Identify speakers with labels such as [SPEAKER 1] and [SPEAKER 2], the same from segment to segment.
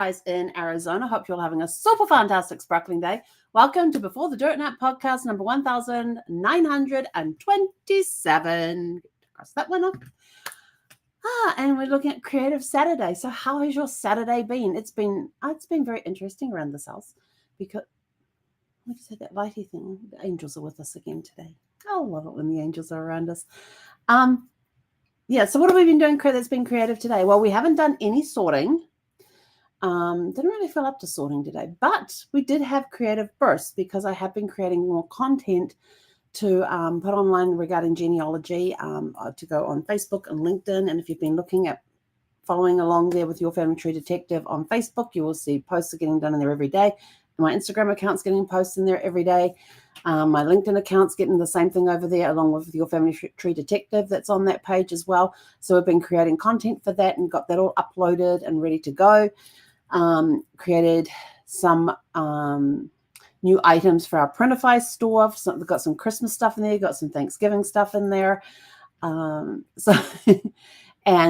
[SPEAKER 1] guys in Arizona. Hope you're all having a super fantastic sparkling day. Welcome to Before the Dirt Nap podcast number 1927. Cross that one off. And we're looking at Creative Saturday. So how has your Saturday been? It's been very interesting around this house because what did you say, that lighty thing? The angels are with us again today. I love it when the angels are around us. Yeah, so what have we been doing that's been creative today? Well, we haven't done any sorting. Didn't really feel up to sorting today, but we did have creative bursts because I have been creating more content to put online regarding genealogy to go on Facebook and LinkedIn. And if you've been looking at following along there with Your Family Tree Detective on Facebook, you will see posts are getting done in there every day. My Instagram account's getting posts in there every day. My LinkedIn account's getting the same thing over there, along with Your Family Tree Detective that's on that page as well. So we've been creating content for that and got that all uploaded and ready to go. Created some new items for our Printify store. We've got some Christmas stuff in there, got some Thanksgiving stuff in there. And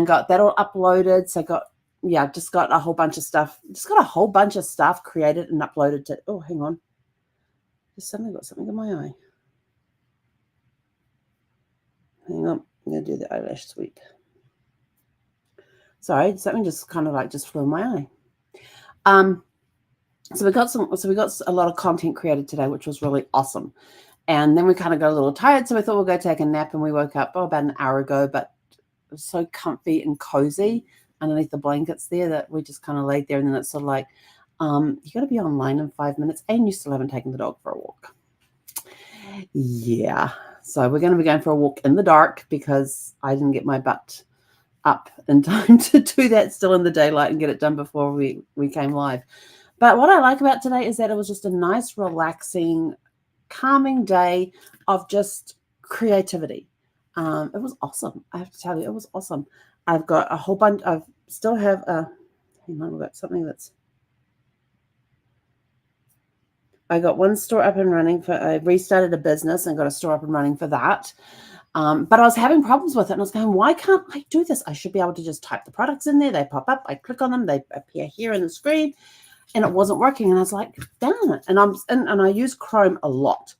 [SPEAKER 1] got that all uploaded. So just got a whole bunch of stuff. Just got a whole bunch of stuff created and uploaded to. Oh, hang on. Just suddenly got something in my eye. Hang on. I'm going to do the eyelash sweep. Sorry, something just kind of just flew in my eye. So we got a lot of content created today, which was really awesome. And then we kind of got a little tired, so we thought we'll go take a nap. And we woke up about an hour ago, but it was so comfy and cozy underneath the blankets there that we just kind of laid there. And then it's sort of like, you got to be online in 5 minutes, and you still haven't taken the dog for a walk. Yeah, so we're going to be going for a walk in the dark because I didn't get my butt up in time to do that still in the daylight and get it done before we came live. But what I like about today is that it was just a nice, relaxing, calming day of just creativity. It was awesome. I have to tell you, it was awesome. I've got a whole bunch. I still have hang on, we've got something that's. I got one store up and running I restarted a business and got a store up and running for that. But I was having problems with it, and I was going, why can't I do this? I should be able to just type the products in there. They pop up. I click on them. They appear here in the screen. And it wasn't working. And I was like, damn it. And I use Chrome a lot.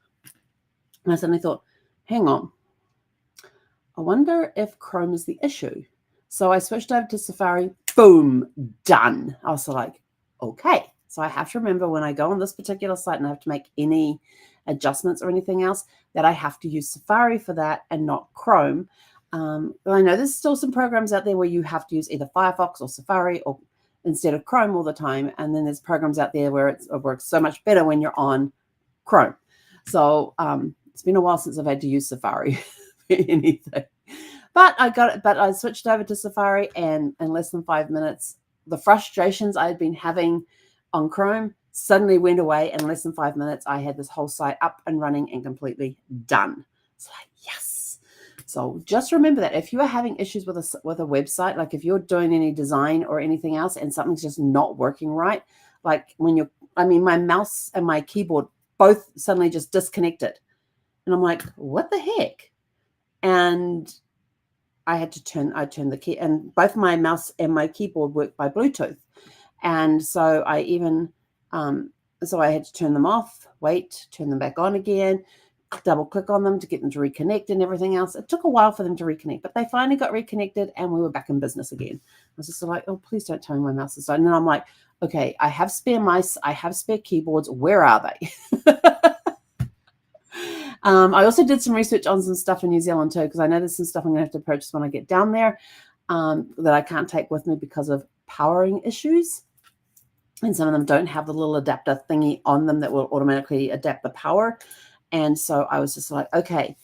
[SPEAKER 1] And I suddenly thought, hang on. I wonder if Chrome is the issue. So I switched over to Safari. Boom, done. I was like, okay. So I have to remember when I go on this particular site and I have to make any adjustments or anything else, that I have to use Safari for that and not Chrome. I know there's still some programs out there where you have to use either Firefox or Safari or instead of Chrome all the time. And then there's programs out there where it works so much better when you're on Chrome. So it's been a while since I've had to use Safari for anything. But I switched over to Safari, and in less than 5 minutes, the frustrations I had been having on Chrome suddenly went away. In less than 5 minutes, I had this whole site up and running and completely done. It's like, yes. So just remember that if you are having issues with a website, like if you're doing any design or anything else and something's just not working right, like my mouse and my keyboard both suddenly just disconnected. And I'm like, what the heck? And I turned the key, and both my mouse and my keyboard work by Bluetooth. And so I even, so I had to turn them off, turn them back on again, double click on them to get them to reconnect and everything else. It took a while for them to reconnect, but they finally got reconnected and we were back in business again. I was just like, oh, please don't tell me my mouse is on. And then I'm like, okay, I have spare mice. I have spare keyboards. Where are they? I also did some research on some stuff in New Zealand too, because I know there's some stuff I'm going to have to purchase when I get down there that I can't take with me because of powering issues. And some of them don't have the little adapter thingy on them that will automatically adapt the power. And so I was just like, okay,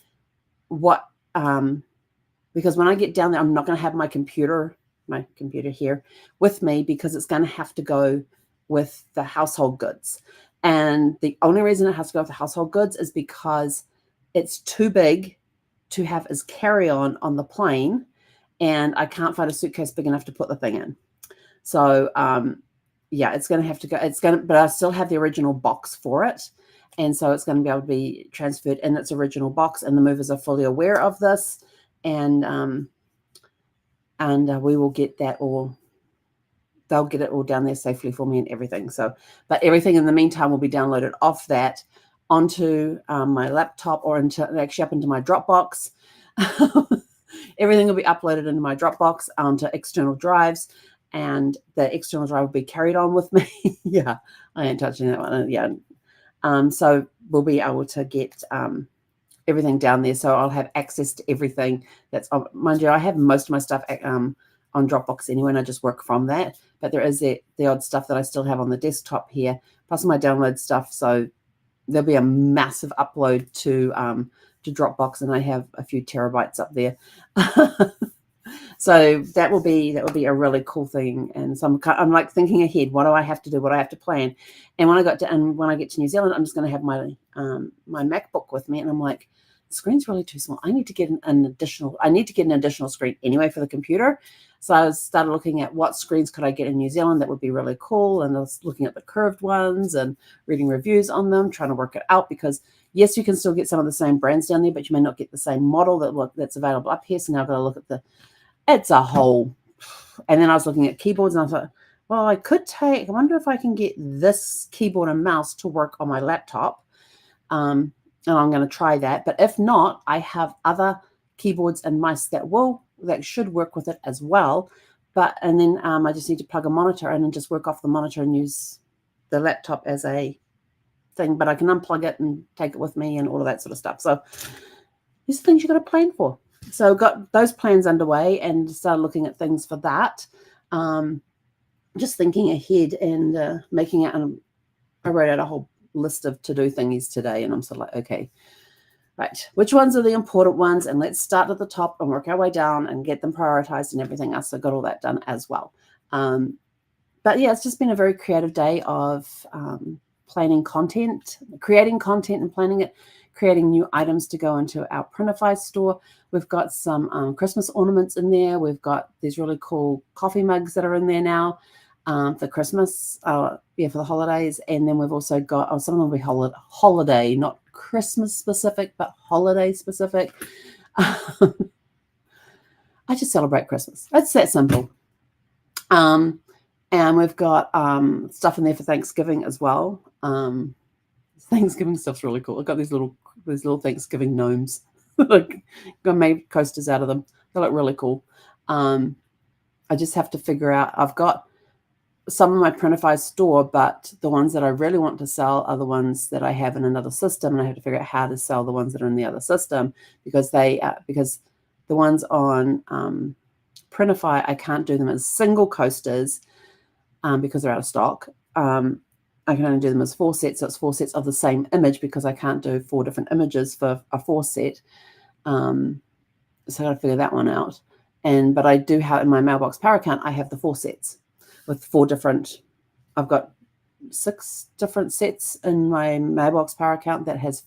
[SPEAKER 1] what, because when I get down there, I'm not going to have my computer here with me because it's going to have to go with the household goods. And the only reason it has to go with the household goods is because it's too big to have as carry-on on the plane. And I can't find a suitcase big enough to put the thing in. So, yeah, it's going to have to go. But I still have the original box for it. And so it's going to be able to be transferred in its original box. And the movers are fully aware of this. And we will get that all they'll get it all down there safely for me and everything. So, but everything in the meantime will be downloaded off that onto my laptop or actually up into my Dropbox. Everything will be uploaded into my Dropbox onto external drives, and the external drive will be carried on with me. Yeah, I ain't touching that one. Yeah. So we'll be able to get everything down there. So I'll have access to everything that's on. Mind you, I have most of my stuff on Dropbox anyway, and I just work from that. But there is the odd stuff that I still have on the desktop here, plus my download stuff. So there'll be a massive upload to Dropbox, and I have a few terabytes up there. So that will be a really cool thing. And so I'm like thinking ahead. What do I have to do? What do I have to plan? And when I get to New Zealand, I'm just going to have my my MacBook with me, and I'm like, the screen's really too small. I need to get an additional screen anyway for the computer. So I started looking at what screens could I get in New Zealand that would be really cool, and I was looking at the curved ones and reading reviews on them, trying to work it out, because yes, you can still get some of the same brands down there, but you may not get the same model that's available up here. So now I've got to look at it's a whole. And then I was looking at keyboards, and I thought, well, I wonder if I can get this keyboard and mouse to work on my laptop. And I'm going to try that. But if not, I have other keyboards and mice that should work with it as well. And then I just need to plug a monitor in and just work off the monitor and use the laptop as a thing. But I can unplug it and take it with me and all of that sort of stuff. So these are things you got to plan for. So got those plans underway and started looking at things for that. Just thinking ahead and making it. I wrote out a whole list of to-do thingies today, and I'm sort of like, okay, right, which ones are the important ones? And let's start at the top and work our way down and get them prioritized and everything else. So got all that done as well. But yeah, it's just been a very creative day of planning content, creating content and planning it, creating new items to go into our Printify store. We've got some Christmas ornaments in there. We've got these really cool coffee mugs that are in there now for Christmas, for the holidays. And then we've also got, some of them will be holiday, not Christmas specific, but holiday specific. I just celebrate Christmas. It's that simple. And we've got stuff in there for Thanksgiving as well. Thanksgiving stuff's really cool. I've got these little Thanksgiving gnomes. I made coasters out of them. They look really cool. I just have to figure out. I've got some in my Printify store, but the ones that I really want to sell are the ones that I have in another system, and I have to figure out how to sell the ones that are in the other system, because because the ones on Printify, I can't do them as single coasters because they're out of stock. I can only do them as 4 sets, so it's 4 sets of the same image, because I can't do 4 different images for a 4 set. So I got to figure that one out. But I do have in my Mailbox Power Account, I have the 4 sets with 4 different. I've got 6 different sets in my Mailbox Power Account that has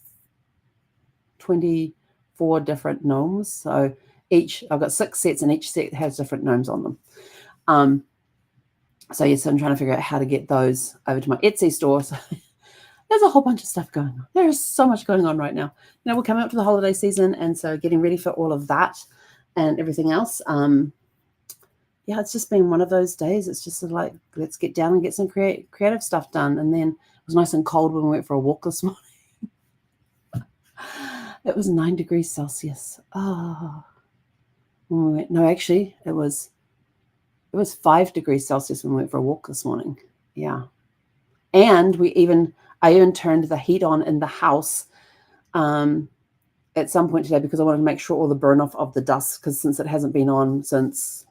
[SPEAKER 1] 24 different gnomes. So I've got 6 sets, and each set has different gnomes on them. So yes, I'm trying to figure out how to get those over to my Etsy store. So there's a whole bunch of stuff going on. There is so much going on right now. We're coming up to the holiday season, and so getting ready for all of that and everything else. Yeah, it's just been one of those days. It's just sort of like, let's get down and get some creative stuff done. And then it was nice and cold when we went for a walk this morning. It was 9 degrees Celsius. Oh, no, actually, it was 5 degrees Celsius when we went for a walk this morning. Yeah. And I even turned the heat on in the house at some point today, because I wanted to make sure all the burn off of the dust, because since it hasn't been on since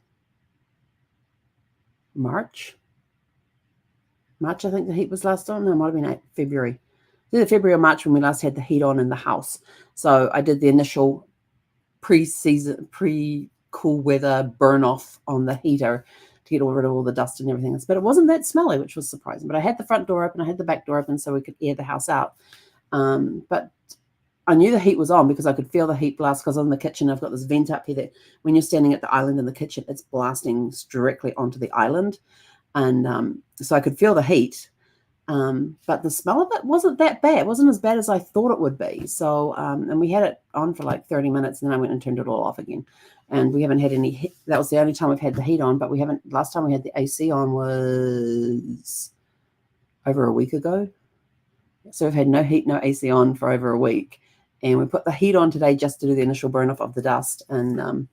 [SPEAKER 1] March, I think the heat was last on. No, it might have been February. Either February or March when we last had the heat on in the house. So I did the initial pre-cool weather burn off on the heater to get rid of all the dust and everything else. But it wasn't that smelly, which was surprising. But I had the front door open, I had the back door open, so we could air the house out. But I knew the heat was on because I could feel the heat blast, because in the kitchen I've got this vent up here that when you're standing at the island in the kitchen, it's blasting directly onto the island. And so I could feel the heat. But the smell of it wasn't that bad. It wasn't as bad as I thought it would be. So, and we had it on for like 30 minutes, and then I went and turned it all off again. and we haven't had any heat. That was the only time we've had the heat on, but we haven't. Last time we had the AC on was over a week ago. So we've had no heat, no AC on for over a week. And we put the heat on today just to do the initial burn off of the dust. And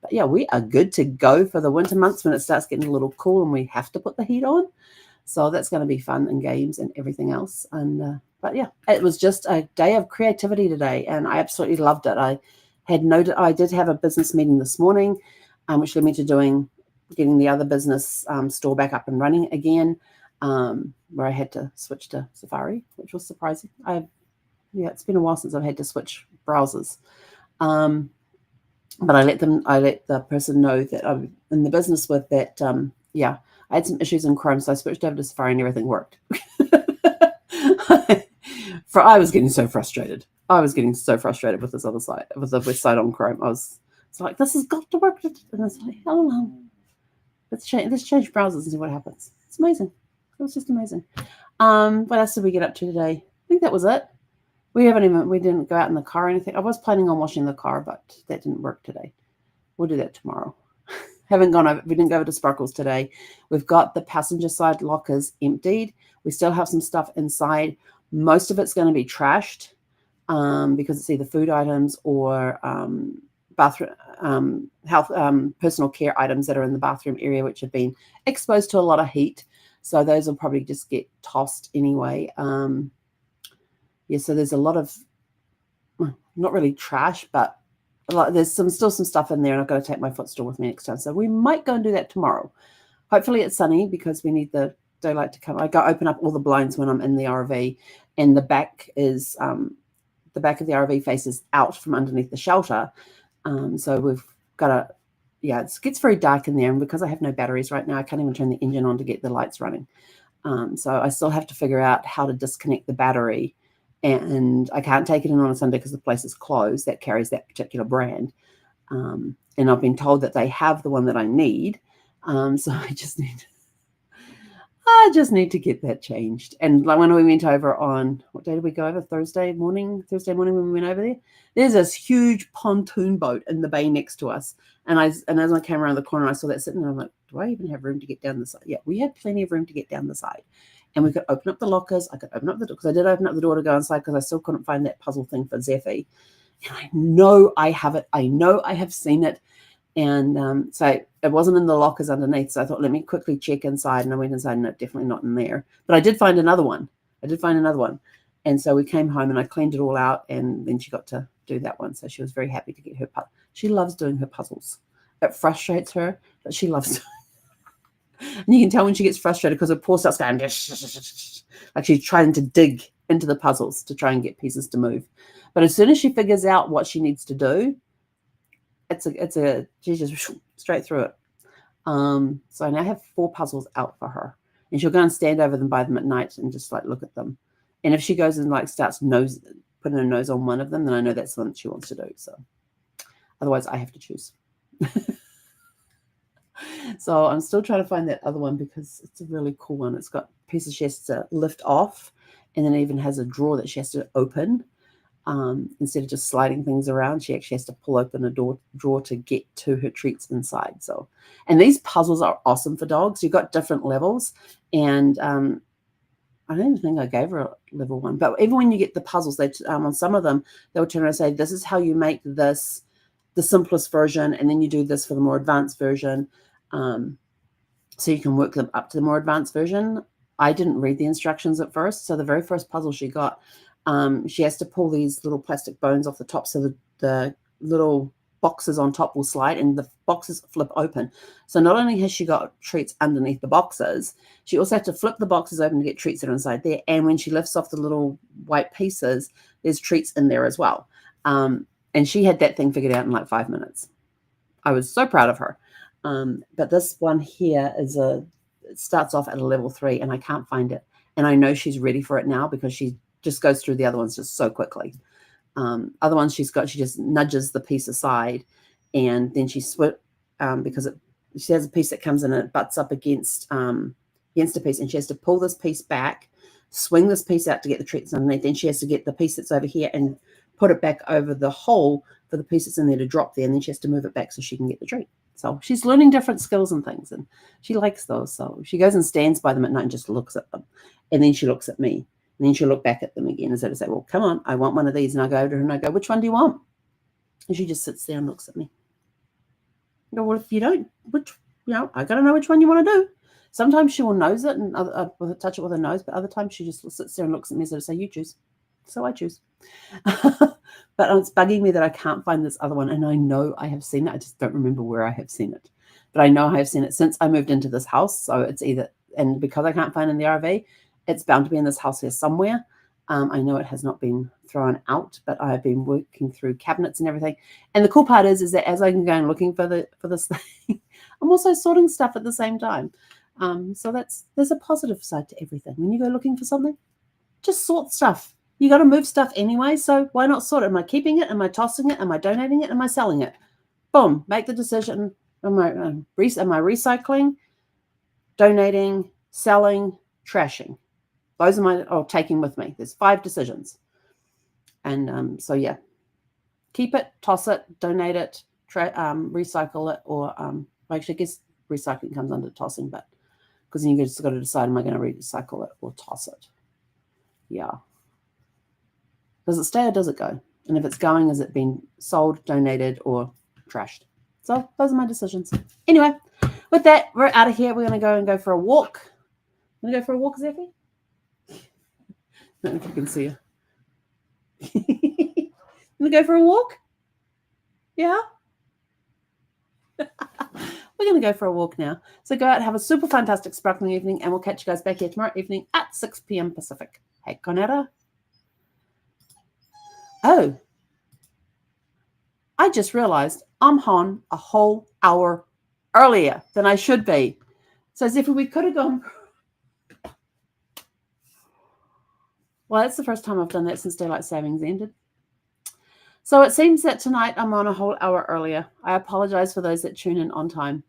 [SPEAKER 1] but yeah, we are good to go for the winter months when it starts getting a little cool and we have to put the heat on. So that's going to be fun and games and everything else. And but yeah, it was just a day of creativity today, and I absolutely loved it. I did have a business meeting this morning, which led me to getting the other business store back up and running again, where I had to switch to Safari, which was surprising. It's been a while since I've had to switch browsers. But I let the person know that I'm in the business with that. I had some issues in Chrome, so I switched over to Safari and everything worked. I was getting so frustrated. I was getting so frustrated with this other site, with the website on Chrome. It's like, this has got to work. And it's like, oh no. Let's change browsers and see what happens. It's amazing. It was just amazing. What else did we get up to today? I think that was it. We didn't go out in the car or anything. I was planning on washing the car, but that didn't work today. We'll do that tomorrow. We didn't go over to Sparkles today. We've got the passenger side lockers emptied. We still have some stuff inside. Most of it's going to be trashed because it's either food items or bathroom, health, personal care items that are in the bathroom area, which have been exposed to a lot of heat. So those will probably just get tossed anyway. So there's a lot of, not really trash, but there's still some stuff in there, and I've got to take my footstool with me next time. So we might go and do that tomorrow. Hopefully it's sunny because we need the daylight to come. I go open up all the blinds when I'm in the RV, and the back is the back of the RV faces out from underneath the shelter. So we've got it gets very dark in there, and because I have no batteries right now, I can't even turn the engine on to get the lights running. So I still have to figure out how to disconnect the battery. And I can't take it in on a Sunday because the place is closed that carries that particular brand. And I've been told that they have the one that I need. So I just need to get that changed. And like when we went over on, what day did we go over? Thursday morning when we went over there. There's this huge pontoon boat in the bay next to us. And as I came around the corner, I saw that sitting there. I'm like, do I even have room to get down the side? Yeah, we had plenty of room to get down the side. And we could open up the lockers. I could open up the door, because I did open up the door to go inside because I still couldn't find that puzzle thing for Zephy. And I know I have it. I know I have seen it. And so it wasn't in the lockers underneath. So I thought, let me quickly check inside. And I went inside, and no, definitely not in there. But I did find another one. And so we came home and I cleaned it all out. And then she got to do that one. So she was very happy to get her puzzle. She loves doing her puzzles. It frustrates her, but she loves it. And you can tell when she gets frustrated because her paw starts going like she's trying to dig into the puzzles to try and get pieces to move. But as soon as she figures out what she needs to do, she's just straight through it. So I now have 4 puzzles out for her, and she'll go and stand over them by them at night and just like look at them. And if she goes and like starts putting her nose on one of them, then I know that's the one that she wants to do. So otherwise I have to choose. So I'm still trying to find that other one because it's a really cool one. It's got pieces she has to lift off, and then it even has a drawer that she has to open. Instead of just sliding things around, she actually has to pull open a drawer to get to her treats inside. So, and these puzzles are awesome for dogs. You've got different levels, and I don't even think I gave her a level 1. But even when you get the puzzles, they on some of them, they'll turn around and say, this is how you make this the simplest version, and then you do this for the more advanced version. So you can work them up to the more advanced version. I didn't read the instructions at first. So the very first puzzle she got, she has to pull these little plastic bones off the top so the little boxes on top will slide and the boxes flip open. So not only has she got treats underneath the boxes, she also has to flip the boxes open to get treats that are inside there. And when she lifts off the little white pieces, there's treats in there as well. And she had that thing figured out in like 5 minutes. I was so proud of her. But this one here it starts off at a level 3, and I can't find it. And I know she's ready for it now because she just goes through the other ones just so quickly. Other ones she just nudges the piece aside, and then she because she has a piece that comes in and it butts up against a piece, and she has to pull this piece back, swing this piece out to get the treats underneath. Then she has to get the piece that's over here and put it back over the hole for the pieces in there to drop there, and then she has to move it back so she can get the treat. So she's learning different skills and things, and she likes those. So she goes and stands by them at night and just looks at them, and then she looks at me, and then she'll look back at them again as though to say, well, come on, I want one of these. And I go over to her and I go, which one do you want? And she just sits there and looks at me. I go, well, if you don't, I got to know which one you want to do. Sometimes she will nose it and touch it with her nose, but other times she just sits there and looks at me as though to say, you choose. So I choose. But it's bugging me that I can't find this other one. And I know I have seen it. I just don't remember where I have seen it. But I know I have seen it since I moved into this house. So it's either, and because I can't find it in the RV, it's bound to be in this house here somewhere. I know it has not been thrown out, but I have been working through cabinets and everything. And the cool part is that as I can go and looking for this thing, I'm also sorting stuff at the same time. So there's a positive side to everything. When you go looking for something, just sort stuff. You got to move stuff anyway, so why not sort it? Am I keeping it? Am I tossing it? Am I donating it? Am I selling it? Boom, make the decision. Am I recycling, donating, selling, trashing? Those are taking with me. There's 5 decisions. And so, yeah, keep it, toss it, donate it, recycle it, or actually, I guess recycling comes under tossing, but because then you just got to decide, am I going to recycle it or toss it? Yeah. Does it stay or does it go? And if it's going, has it been sold, donated, or trashed? So those are my decisions. Anyway, with that, we're out of here. We're going to go for a walk. Want to go for a walk, Zeffy? I don't know if you can see her. Want to go for a walk? Yeah? We're going to go for a walk now. So go out, have a super fantastic sparkling evening, and we'll catch you guys back here tomorrow evening at 6 p.m. Pacific. Hey, Conetta. Oh, I just realized I'm on a whole hour earlier than I should be. So as if we could have gone. Well, that's the first time I've done that since daylight savings ended. So it seems that tonight I'm on a whole hour earlier. I apologize for those that tune in on time.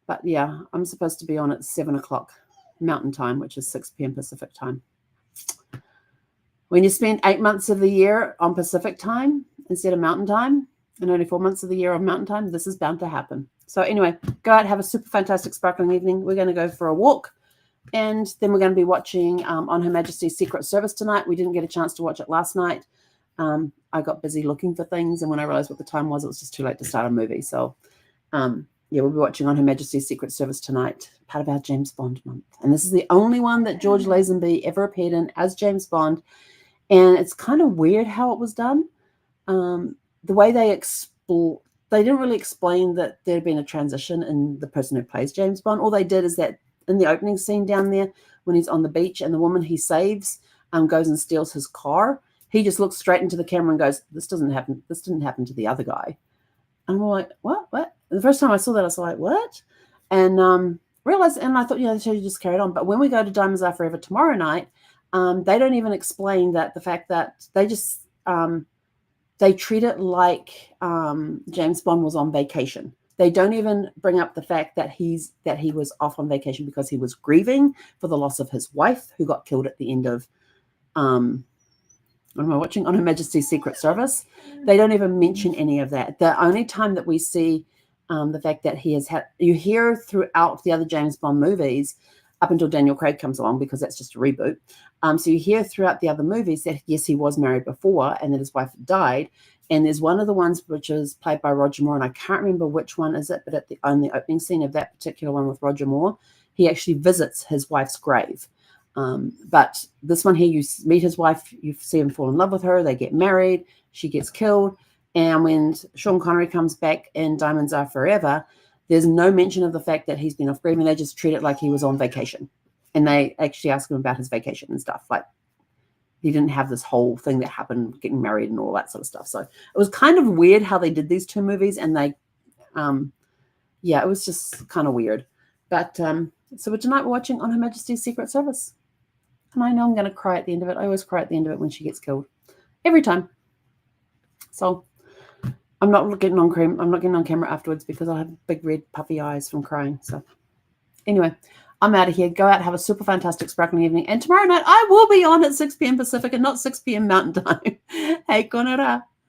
[SPEAKER 1] But yeah, I'm supposed to be on at 7 o'clock Mountain Time, which is 6 p.m. Pacific Time. When you spend 8 months of the year on Pacific Time instead of Mountain Time, and only 4 months of the year on Mountain Time, this is bound to happen. So anyway, go out, have a super fantastic sparkling evening. We're going to go for a walk, and then we're going to be watching On Her Majesty's Secret Service tonight. We didn't get a chance to watch it last night. I got busy looking for things, and when I realized what the time was, it was just too late to start a movie. So yeah, we'll be watching On Her Majesty's Secret Service tonight, part of our James Bond month. And this is the only one that George Lazenby ever appeared in as James Bond. And it's kind of weird how it was done. The way they didn't really explain that there had been a transition in the person who plays James Bond. All they did is that in the opening scene down there, when he's on the beach and the woman he saves goes and steals his car, he just looks straight into the camera and goes, this didn't happen to the other guy. And we're like, what? And the first time I saw that, I was like, what? And realized, and I thought, the show just carried on. But when we go to Diamonds Are Forever tomorrow night, they don't even explain that the fact that they just they treat it like James Bond was on vacation. They don't even bring up the fact that he was off on vacation because he was grieving for the loss of his wife, who got killed at the end of what am I watching? On Her Majesty's Secret Service. They don't even mention any of that. The only time that we see the fact that he has had, you hear throughout the other James Bond movies, up until Daniel Craig comes along, because that's just a reboot. So you hear throughout the other movies that, yes, he was married before and that his wife died. And there's one of the ones which is played by Roger Moore, and I can't remember which one is it, but on the opening scene of that particular one with Roger Moore, he actually visits his wife's grave. But this one here, you meet his wife, you see him fall in love with her, they get married, she gets killed. And when Sean Connery comes back in Diamonds Are Forever, there's no mention of the fact that he's been off grieving. They just treat it like he was on vacation. And they actually ask him about his vacation and stuff. Like, he didn't have this whole thing that happened, getting married and all that sort of stuff. So it was kind of weird how they did these two movies. And they, it was just kind of weird. But so tonight we're watching On Her Majesty's Secret Service. And I know I'm going to cry at the end of it. I always cry at the end of it when she gets killed. Every time. So I'm not getting on camera afterwards because I have big red puffy eyes from crying. So anyway, I'm out of here. Go out, have a super fantastic, sparkling evening. And tomorrow night, I will be on at 6 p.m. Pacific and not 6 p.m. Mountain Time. Hey, konera.